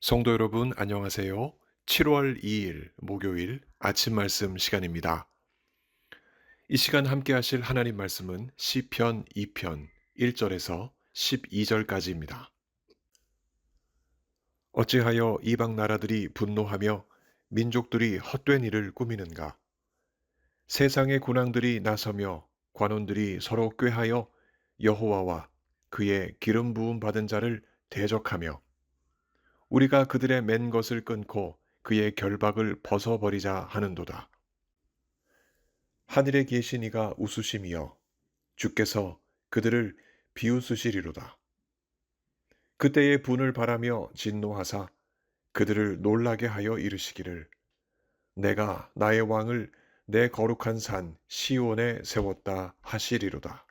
성도 여러분, 안녕하세요. 7월 2일 목요일 아침 말씀 시간입니다. 이 시간 함께 하실 하나님 말씀은 시편 2편 1절에서 12절까지입니다. 어찌하여 이방 나라들이 분노하며 민족들이 헛된 일을 꾸미는가? 세상의 군왕들이 나서며 관원들이 서로 꾀하여 여호와와 그의 기름 부음 받은 자를 대적하며 우리가 그들의 맨 것을 끊고 그의 결박을 벗어버리자 하는도다. 하늘에 계신 이가 웃으심이여 주께서 그들을 비웃으시리로다. 그때의 분을 바라며 진노하사 그들을 놀라게 하여 이르시기를 내가 나의 왕을 내 거룩한 산 시온에 세웠다 하시리로다.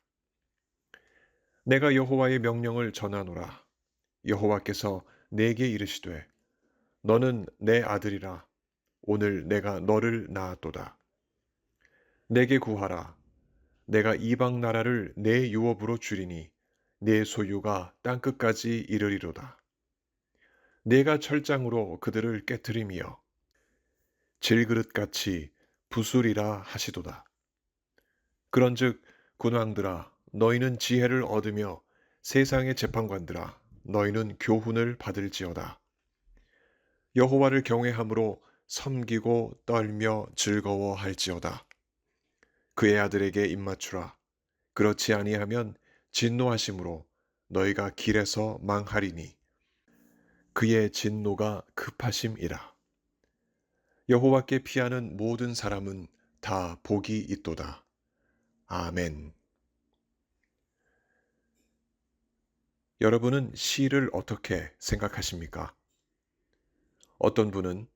내가 여호와의 명령을 전하노라. 여호와께서 내게 이르시되 너는 내 아들이라. 오늘 내가 너를 낳았도다. 내게 구하라. 내가 이방 나라를 내 유업으로 주리니 내 소유가 땅끝까지 이르리로다. 내가 철장으로 그들을 깨뜨리며 질그릇같이 부수리라 하시도다. 그런즉 군왕들아 너희는 지혜를 얻으며 세상의 재판관들아 너희는 교훈을 받을지어다. 여호와를 경외함으로 섬기고 떨며 즐거워할지어다. 그의 아들에게 입맞추라. 그렇지 아니하면 진노하심으로 너희가 길에서 망하리니 그의 진노가 급하심이라. 여호와께 피하는 모든 사람은 다 복이 있도다. 아멘. 여러분은 시를 어떻게 생각하십니까? 어떤 분은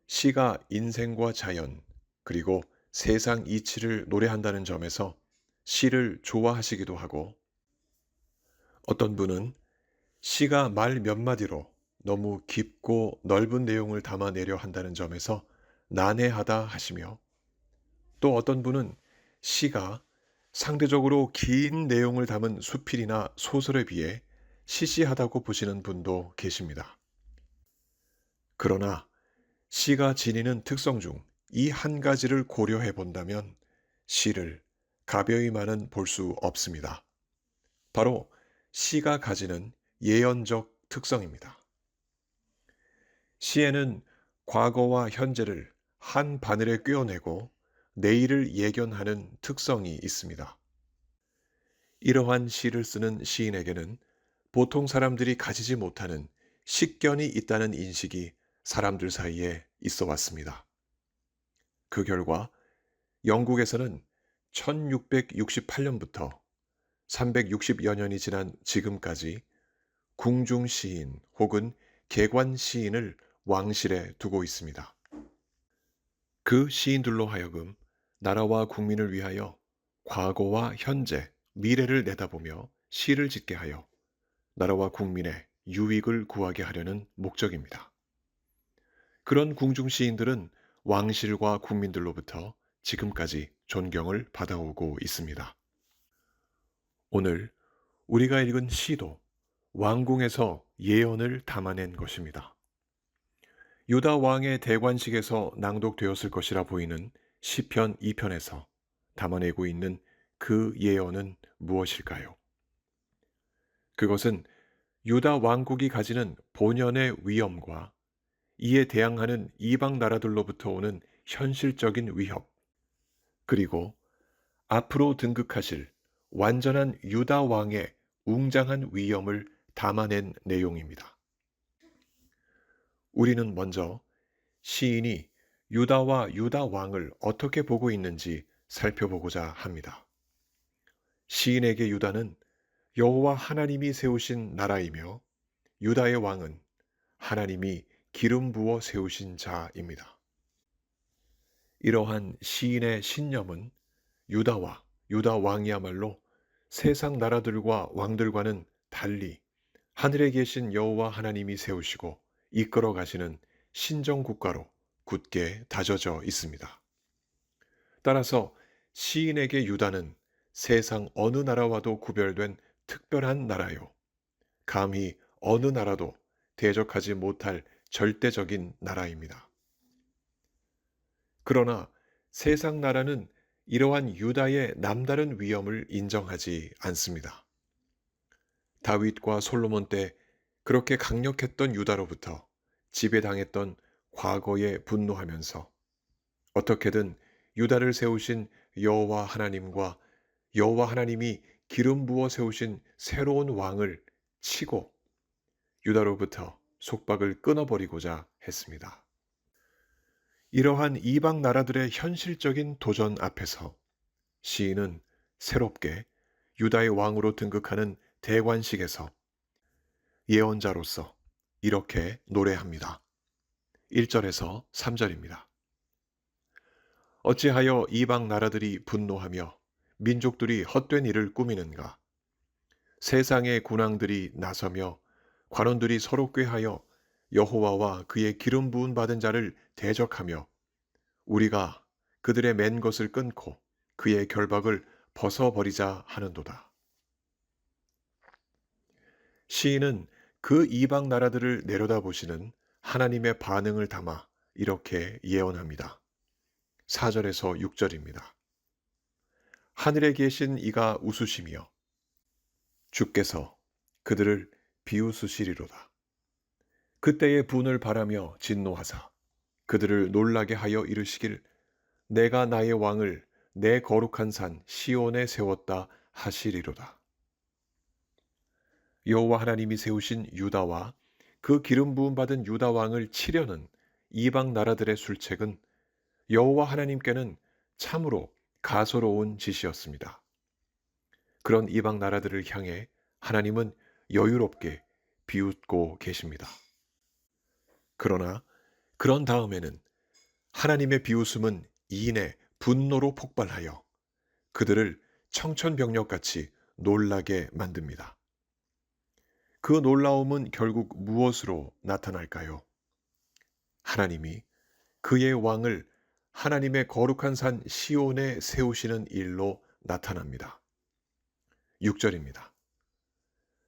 시가 인생과 자연, 그리고 세상 이치를 노래한다는 점에서 시를 좋아하시기도 하고, 어떤 분은 시가 말 몇 마디로 너무 깊고 넓은 내용을 담아내려 한다는 점에서 난해하다 하시며, 또 어떤 분은 시가 상대적으로 긴 내용을 담은 수필이나 소설에 비해 시시하다고 보시는 분도 계십니다. 그러나 시가 지니는 특성 중 이 한 가지를 고려해 본다면 시를 가벼이만은 볼 수 없습니다. 바로 시가 가지는 예언적 특성입니다. 시에는 과거와 현재를 한 바늘에 꿰어내고 내일을 예견하는 특성이 있습니다. 이러한 시를 쓰는 시인에게는 보통 사람들이 가지지 못하는 식견이 있다는 인식이 사람들 사이에 있어 왔습니다. 그 결과 영국에서는 1668년부터 360여 년이 지난 지금까지 궁중 시인 혹은 개관 시인을 왕실에 두고 있습니다. 그 시인들로 하여금 나라와 국민을 위하여 과거와 현재, 미래를 내다보며 시를 짓게 하여 나라와 국민의 유익을 구하게 하려는 목적입니다. 그런 궁중 시인들은 왕실과 국민들로부터 지금까지 존경을 받아오고 있습니다. 오늘 우리가 읽은 시도 왕궁에서 예언을 담아낸 것입니다. 유다 왕의 대관식에서 낭독되었을 것이라 보이는 시편 2편에서 담아내고 있는 그 예언은 무엇일까요? 그것은 유다 왕국이 가지는 본연의 위엄과 이에 대항하는 이방 나라들로부터 오는 현실적인 위협, 그리고 앞으로 등극하실 완전한 유다 왕의 웅장한 위엄을 담아낸 내용입니다. 우리는 먼저 시인이 유다와 유다 왕을 어떻게 보고 있는지 살펴보고자 합니다. 시인에게 유다는 여호와 하나님이 세우신 나라이며 유다의 왕은 하나님이 기름 부어 세우신 자입니다. 이러한 시인의 신념은 유다와 유다 왕이야말로 세상 나라들과 왕들과는 달리 하늘에 계신 여호와 하나님이 세우시고 이끌어 가시는 신정 국가로 굳게 다져져 있습니다. 따라서 시인에게 유다는 세상 어느 나라와도 구별된 특별한 나라요. 감히 어느 나라도 대적하지 못할 절대적인 나라입니다. 그러나 세상 나라는 이러한 유다의 남다른 위엄을 인정하지 않습니다. 다윗과 솔로몬 때 그렇게 강력했던 유다로부터 지배당했던 과거에 분노하면서 어떻게든 유다를 세우신 여호와 하나님과 여호와 하나님이 기름 부어 세우신 새로운 왕을 치고 유다로부터 속박을 끊어버리고자 했습니다. 이러한 이방 나라들의 현실적인 도전 앞에서 시인은 새롭게 유다의 왕으로 등극하는 대관식에서 예언자로서 이렇게 노래합니다. 1절에서 3절입니다. 어찌하여 이방 나라들이 분노하며 민족들이 헛된 일을 꾸미는가? 세상의 군왕들이 나서며 관원들이 서로 꾀하여 여호와와 그의 기름 부은 받은 자를 대적하며 우리가 그들의 맨 것을 끊고 그의 결박을 벗어버리자 하는도다. 시인은 그 이방 나라들을 내려다보시는 하나님의 반응을 담아 이렇게 예언합니다. 4절에서 6절입니다. 하늘에 계신 이가 웃으시며 주께서 그들을 비웃으시리로다. 그때의 분을 바라며 진노하사 그들을 놀라게 하여 이르시길 내가 나의 왕을 내 거룩한 산 시온에 세웠다 하시리로다. 여호와 하나님이 세우신 유다와 그 기름 부음 받은 유다 왕을 치려는 이방 나라들의 술책은 여호와 하나님께는 참으로 가소로운 짓이었습니다. 그런 이방 나라들을 향해 하나님은 여유롭게 비웃고 계십니다. 그러나 그런 다음에는 하나님의 비웃음은 이내 분노로 폭발하여 그들을 청천벽력같이 놀라게 만듭니다. 그 놀라움은 결국 무엇으로 나타날까요? 하나님이 그의 왕을 하나님의 거룩한 산 시온에 세우시는 일로 나타납니다. 6절입니다.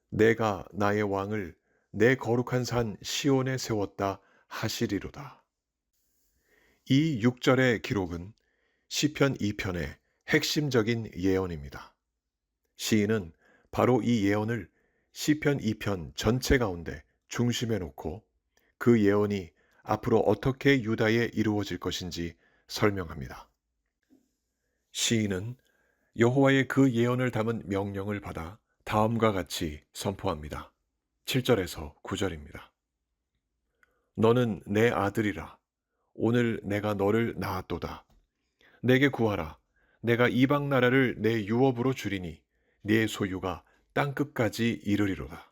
내가 나의 왕을 내 거룩한 산 시온에 세웠다 하시리로다. 이 6절의 기록은 시편 2편의 핵심적인 예언입니다. 시인은 바로 이 예언을 시편 2편 전체 가운데 중심에 놓고 그 예언이 앞으로 어떻게 유다에 이루어질 것인지 설명합니다. 시인은 여호와의 그 예언을 담은 명령을 받아 다음과 같이 선포합니다. 7절에서 9절입니다. 너는 내 아들이라. 오늘 내가 너를 낳았도다. 내게 구하라. 내가 이방 나라를 내 유업으로 주리니 네 소유가 땅끝까지 이르리로다.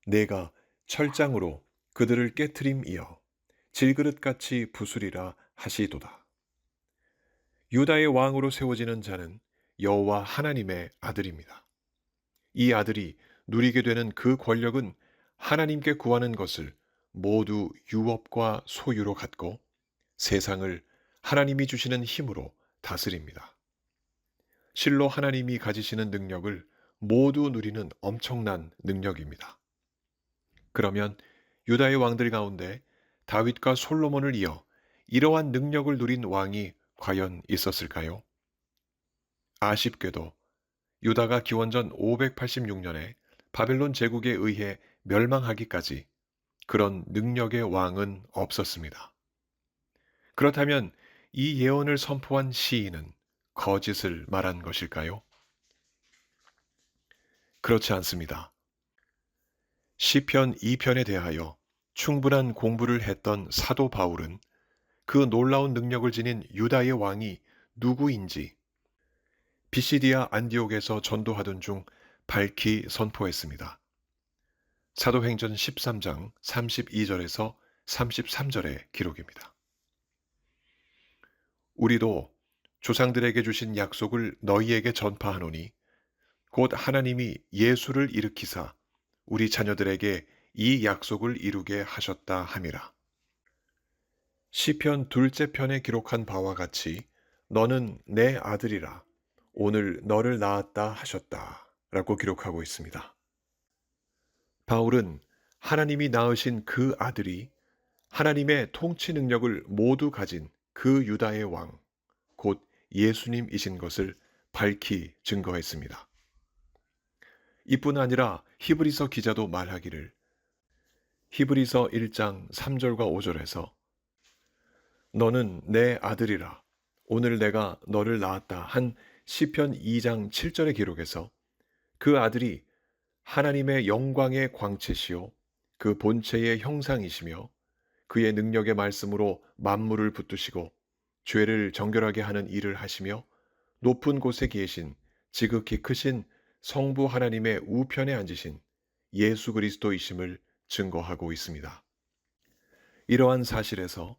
내가 철장으로 그들을 깨트림이여 질그릇같이 부수리라 하시도다. 유다의 왕으로 세워지는 자는 여호와 하나님의 아들입니다. 이 아들이 누리게 되는 그 권력은 하나님께 구하는 것을 모두 유업과 소유로 갖고 세상을 하나님이 주시는 힘으로 다스립니다. 실로 하나님이 가지시는 능력을 모두 누리는 엄청난 능력입니다. 그러면 유다의 왕들 가운데 다윗과 솔로몬을 이어 이러한 능력을 누린 왕이 과연 있었을까요? 아쉽게도 유다가 기원전 586년에 바벨론 제국에 의해 멸망하기까지 그런 능력의 왕은 없었습니다. 그렇다면 이 예언을 선포한 시인은 거짓을 말한 것일까요? 그렇지 않습니다. 시편 2편에 대하여 충분한 공부를 했던 사도 바울은 그 놀라운 능력을 지닌 유다의 왕이 누구인지 비시디아 안디옥에서 전도하던 중 밝히 선포했습니다. 사도행전 13장 32절에서 33절의 기록입니다. 우리도 조상들에게 주신 약속을 너희에게 전파하노니 곧 하나님이 예수를 일으키사 우리 자녀들에게 이 약속을 이루게 하셨다 함이라. 시편 둘째 편에 기록한 바와 같이 너는 내 아들이라 오늘 너를 낳았다 하셨다 라고 기록하고 있습니다. 바울은 하나님이 낳으신 그 아들이 하나님의 통치 능력을 모두 가진 그 유다의 왕, 곧 예수님이신 것을 밝히 증거했습니다. 이뿐 아니라 히브리서 기자도 말하기를 히브리서 1장 3절과 5절에서 너는 내 아들이라 오늘 내가 너를 낳았다 한 시편 2장 7절의 기록에서 그 아들이 하나님의 영광의 광채시요 그 본체의 형상이시며 그의 능력의 말씀으로 만물을 붙드시고 죄를 정결하게 하는 일을 하시며 높은 곳에 계신 지극히 크신 성부 하나님의 우편에 앉으신 예수 그리스도이심을 증거하고 있습니다. 이러한 사실에서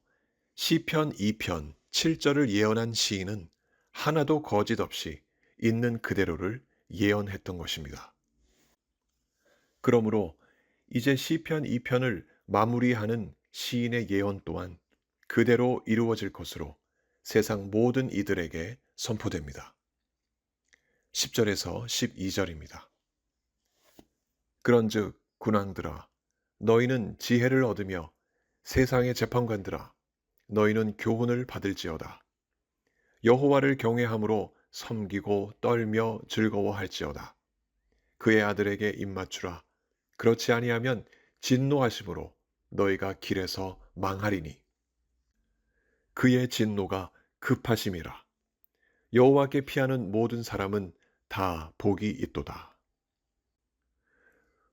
시편 2편 7절을 예언한 시인은 하나도 거짓 없이 있는 그대로를 예언했던 것입니다. 그러므로 이제 시편 2편을 마무리하는 시인의 예언 또한 그대로 이루어질 것으로 세상 모든 이들에게 선포됩니다. 10절에서 12절입니다. 그런즉 군왕들아 너희는 지혜를 얻으며 세상의 재판관들아 너희는 교훈을 받을지어다. 여호와를 경외함으로 섬기고 떨며 즐거워할지어다. 그의 아들에게 입맞추라. 그렇지 아니하면 진노하심으로 너희가 길에서 망하리니. 그의 진노가 급하심이라. 여호와께 피하는 모든 사람은 다 복이 있도다.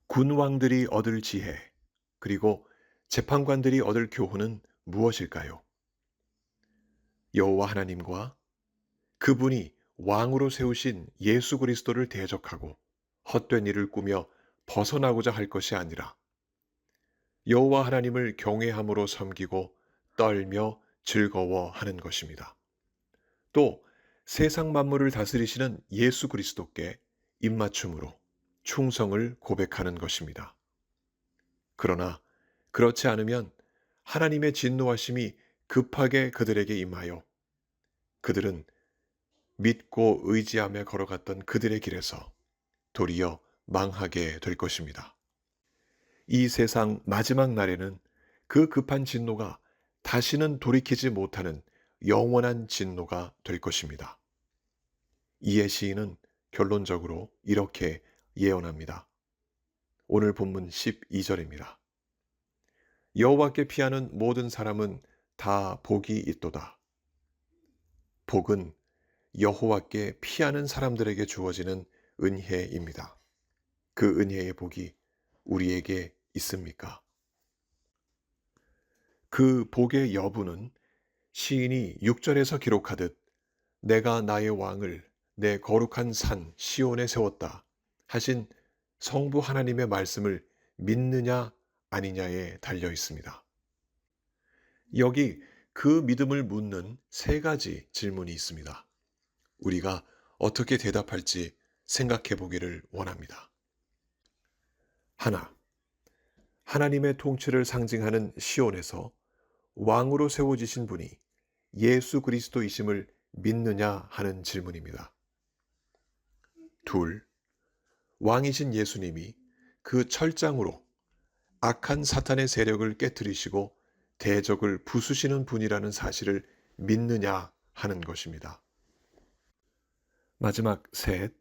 군왕들이 얻을 지혜, 그리고 재판관들이 얻을 교훈은 무엇일까요? 여호와 하나님과 그분이 왕으로 세우신 예수 그리스도를 대적하고 헛된 일을 꾸며 벗어나고자 할 것이 아니라 여호와 하나님을 경외함으로 섬기고 떨며 즐거워하는 것입니다. 또 세상 만물을 다스리시는 예수 그리스도께 입맞춤으로 충성을 고백하는 것입니다. 그러나 그렇지 않으면 하나님의 진노하심이 급하게 그들에게 임하여 그들은 믿고 의지하며 걸어갔던 그들의 길에서 도리어 망하게 될 것입니다. 이 세상 마지막 날에는 그 급한 진노가 다시는 돌이키지 못하는 영원한 진노가 될 것입니다. 이에 시인은 결론적으로 이렇게 예언합니다. 오늘 본문 12절입니다. 여호와께 피하는 모든 사람은 다 복이 있도다. 복은 여호와께 피하는 사람들에게 주어지는 은혜입니다. 그 은혜의 복이 우리에게 있습니까? 그 복의 여부는 시인이 6절에서 기록하듯 내가 나의 왕을 내 거룩한 산 시온에 세웠다 하신 성부 하나님의 말씀을 믿느냐 아니냐에 달려 있습니다. 여기 그 믿음을 묻는 세 가지 질문이 있습니다. 우리가 어떻게 대답할지 생각해 보기를 원합니다. 하나, 하나님의 통치를 상징하는 시온에서 왕으로 세워지신 분이 예수 그리스도이심을 믿느냐 하는 질문입니다. 둘, 왕이신 예수님이 그 철장으로 악한 사탄의 세력을 깨뜨리시고 대적을 부수시는 분이라는 사실을 믿느냐 하는 것입니다. 마지막 셋,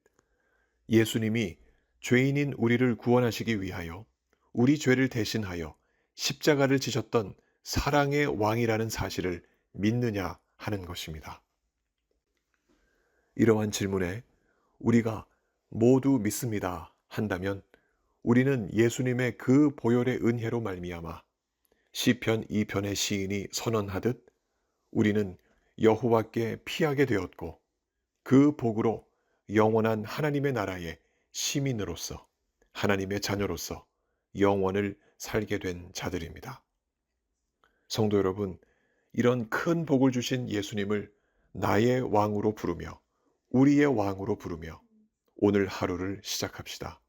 예수님이 죄인인 우리를 구원하시기 위하여 우리 죄를 대신하여 십자가를 지셨던 사랑의 왕이라는 사실을 믿느냐 하는 것입니다. 이러한 질문에 우리가 모두 믿습니다 한다면 우리는 예수님의 그 보혈의 은혜로 말미암아 시편 2편의 시인이 선언하듯 우리는 여호와께 피하게 되었고 그 복으로 영원한 하나님의 나라의 시민으로서 하나님의 자녀로서 영원을 살게 된 자들입니다. 성도 여러분, 이런 큰 복을 주신 예수님을 나의 왕으로 부르며 우리의 왕으로 부르며 오늘 하루를 시작합시다.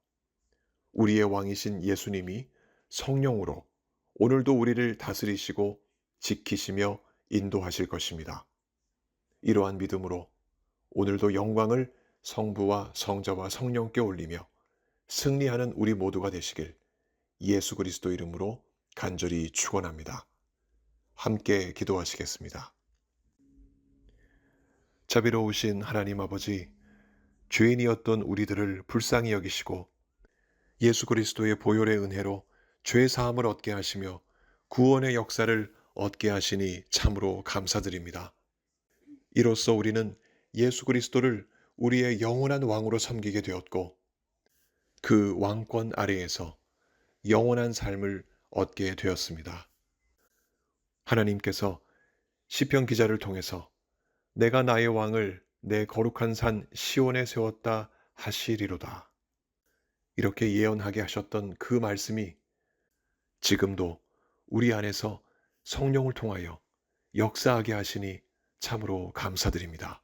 우리의 왕이신 예수님이 성령으로 오늘도 우리를 다스리시고 지키시며 인도하실 것입니다. 이러한 믿음으로 오늘도 영광을 성부와 성자와 성령께 올리며 승리하는 우리 모두가 되시길 예수 그리스도 이름으로 간절히 축원합니다. 함께 기도하시겠습니다. 자비로우신 하나님 아버지, 죄인이었던 우리들을 불쌍히 여기시고 예수 그리스도의 보혈의 은혜로 죄 사함을 얻게 하시며 구원의 역사를 얻게 하시니 참으로 감사드립니다. 이로써 우리는 예수 그리스도를 우리의 영원한 왕으로 섬기게 되었고 그 왕권 아래에서 영원한 삶을 얻게 되었습니다. 하나님께서 시편 기자를 통해서 내가 나의 왕을 내 거룩한 산 시온에 세웠다 하시리로다. 이렇게 예언하게 하셨던 그 말씀이 지금도 우리 안에서 성령을 통하여 역사하게 하시니 참으로 감사드립니다.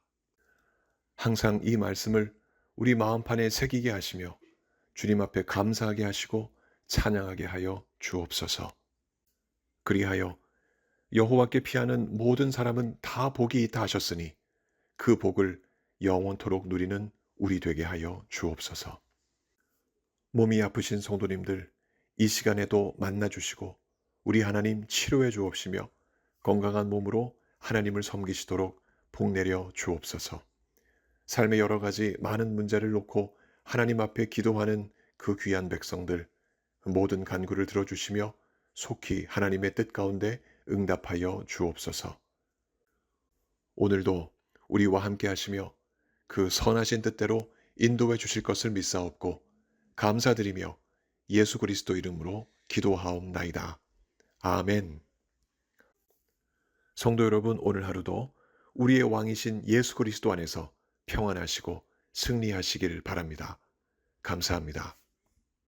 항상 이 말씀을 우리 마음판에 새기게 하시며 주님 앞에 감사하게 하시고 찬양하게 하여 주옵소서. 그리하여 여호와께 피하는 모든 사람은 다 복이 있다 하셨으니 그 복을 영원토록 누리는 우리 되게 하여 주옵소서. 몸이 아프신 성도님들 이 시간에도 만나주시고 우리 하나님 치료해 주옵시며 건강한 몸으로 하나님을 섬기시도록 복내려 주옵소서. 삶의 여러 가지 많은 문제를 놓고 하나님 앞에 기도하는 그 귀한 백성들 모든 간구를 들어주시며 속히 하나님의 뜻 가운데 응답하여 주옵소서. 오늘도 우리와 함께 하시며 그 선하신 뜻대로 인도해 주실 것을 믿사옵고 감사드리며 예수 그리스도 이름으로 기도하옵나이다. 아멘. 성도 여러분, 오늘 하루도 우리의 왕이신 예수 그리스도 안에서 평안하시고 승리하시길 바랍니다. 감사합니다.